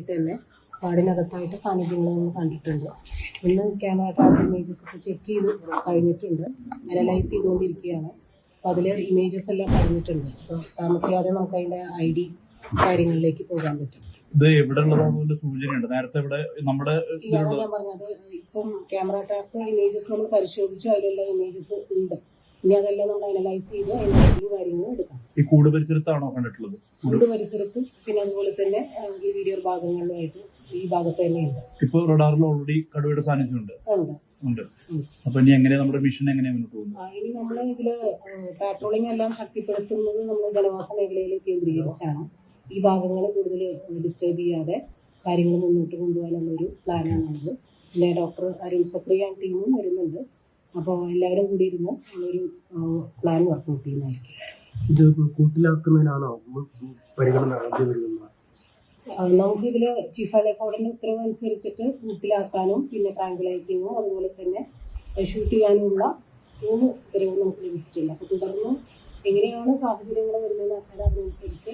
ആയിട്ട് തന്നെ കാടിനകത്തായിട്ട് സാന്നിധ്യങ്ങൾ നമ്മൾ കണ്ടിട്ടുണ്ട്. ഇന്ന് ക്യാമറ ട്രാപ്പ് ഇമേജസ് ഒക്കെ ചെക്ക് ചെയ്ത് കഴിഞ്ഞിട്ടുണ്ട്, അനലൈസ് ചെയ്തുകൊണ്ടിരിക്കുകയാണ്. അപ്പോൾ അതിൽ ഇമേജസ് എല്ലാം പറഞ്ഞിട്ടുണ്ട്. അപ്പോൾ താമസിയാതെ നമുക്ക് അതിൻ്റെ ID കാര്യങ്ങളിലേക്ക് പോകാൻ പറ്റും. ഇത് എവിടെ ഉള്ളതാണെന്നുള്ള സൂചനയുണ്ട്. നേരത്തെ ഇവിടെ നമ്മുടെ ഞാൻ പറഞ്ഞത് ഇപ്പം ക്യാമറ ട്രാപ്പ് ഇമേജസ് നമ്മൾ പരിശോധിച്ചു, അതിലെല്ലാം ഇമേജസ് ഉണ്ട്. ഇനി അതെല്ലാം നമ്മൾ അനലൈസ് ചെയ്ത് അതിൻ്റെ ID കാര്യങ്ങൾ എടുക്കാം. ഈ കൂട് പരിസരത്താണോ കണ്ടിട്ടുള്ളത്? കൂട് പരിസരത്തും പിന്നെ അതുപോലെ തന്നെ ഈ വീഡിയോ ഭാഗങ്ങളിലായിട്ട് ഈ ഭാഗത്ത് തന്നെയുണ്ട്. ഇപ്പോൾ റഡാറിൽ ഓൾറെഡി കടുവയുടെ സാന്നിധ്യമുണ്ട്. അപ്പൊ ഇനി എങ്ങനെയാ നമ്മുടെ മിഷൻ എങ്ങനെയാ മുന്നോട്ട് പോകുന്നത്? ഇനി നമ്മൾ ഇതില് പാട്രോളിംഗ് എല്ലാം ശക്തിപ്പെടുത്തുന്നത് നമ്മൾ ജനവാസ മേഖലയിൽ കേന്ദ്രീകരിച്ചാണ്. ഈ ഭാഗങ്ങൾ കൂടുതൽ ഡിസ്റ്റർബ് ചെയ്യാതെ കാര്യങ്ങൾ മുന്നോട്ട് കൊണ്ടുപോകാനുള്ള ഒരു പ്ലാനാണുള്ളത്. പിന്നെ ഡോക്ടർ അരുൺ സക്രിയ ടീമും വരുന്നുണ്ട്. അപ്പോൾ എല്ലാവരും കൂടി ഇരുന്ന് ഒരു പ്ലാൻ വർക്കൗട്ട് ചെയ്യുന്നതായിരിക്കും. ഇത് കൂട്ടിലാക്കുന്നതിനാണോ പരിഗണന ആദ്യം വരുന്നത്? നമുക്കിതിൽ ചീഫ് അലക്കോർഡിന്റെ ഉത്തരവ് അനുസരിച്ചിട്ട് കൂട്ടിലാക്കാനും പിന്നെ ട്രാങ്കുലൈസിങ്ങും അതുപോലെ തന്നെ ഷൂട്ട് ചെയ്യാനുമുള്ള 3 ഉത്തരവ് നമുക്ക് ലഭിച്ചിട്ടില്ല. അപ്പോൾ തുടർന്ന് എങ്ങനെയാണ് സാഹചര്യങ്ങൾ വരുന്നതെന്ന് വെച്ചാൽ അതിനനുസരിച്ച്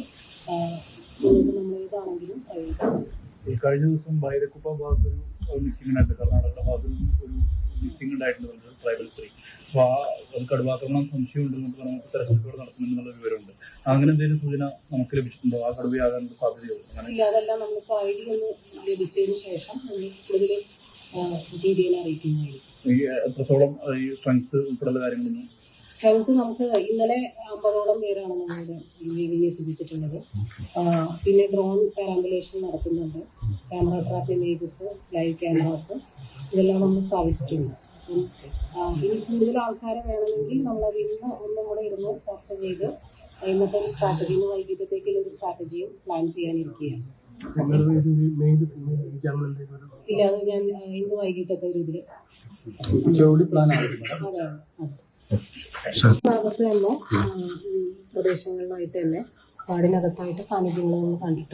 നമ്മൾ ഏതാണെങ്കിലും പ്രയോഗിക്കണം. ഈ കഴിഞ്ഞ ദിവസം ബൈരക്കുപ്പ ഭാഗത്തൊരു മിസ്സിംഗ് ഉണ്ടായിട്ട് കർണാടകയുടെ ഭാഗത്ത് ഒരു മിസ്സിംഗ് ഉണ്ടായിട്ടുണ്ട്, ട്രൈബൽ സ്ത്രീ. അപ്പോൾ അത് കടുവാക്രമണം സംശയമുണ്ടെന്ന് നമുക്ക് തെരച്ചിലുകൾ നടത്തുന്നുണ്ടെന്നുള്ള വിവരമുണ്ട്. അങ്ങനെ എന്തെങ്കിലും സൂചന നമുക്ക് ലഭിച്ചിട്ടുണ്ടോ? ആ കടുവയാകാനുള്ള സാധ്യതയോ? ഇല്ല, അതെല്ലാം നമ്മളിപ്പോൾ ID ഒന്ന് ലഭിച്ചതിന് ശേഷം കൂടുതൽ രീതിയിൽ അറിയിക്കുന്നതായിരിക്കും. എത്രത്തോളം ഈ സ്ട്രെങ്ത് ഉൾപ്പെടെയുള്ള കാര്യങ്ങളൊന്നും? സ്ട്രെങ്ത് നമുക്ക് ഇന്നലെ 50ഓളം പേരാണ് നമ്മളുടെ വിന്യസിപ്പിച്ചിട്ടുള്ളത്. പിന്നെ ഡ്രോൺ പാരാമ്പുലേഷൻ നടത്തുന്നുണ്ട്. Camera trap images, live cameras ഇതെല്ലാം നമ്മൾ സ്ഥാപിച്ചിട്ടുണ്ട്. ഇനി കൂടുതൽ ആൾക്കാരെ വേണമെങ്കിൽ നമ്മളത് ഇന്ന് ഒന്നും കൂടെ ഇരുന്ന് ചർച്ച ചെയ്ത് ഇന്നത്തെ ഒരു സ്ട്രാറ്റജി, ഇന്ന് വൈകിട്ടത്തേക്കുള്ള ഒരു സ്ട്രാറ്റജിയും പ്ലാൻ ചെയ്യാനിരിക്കുകയാണ്. ഇല്ല, അത് ഞാൻ ഇന്ന് വൈകിട്ടത്തെ ഒരു ഇതിൽ ഭാഗത്ത് തന്നെ പ്രദേശങ്ങളിലായിട്ട് തന്നെ കാടിനകത്തായിട്ട് സാന്നിധ്യങ്ങൾ നമ്മൾ കണ്ടിട്ടുണ്ട്.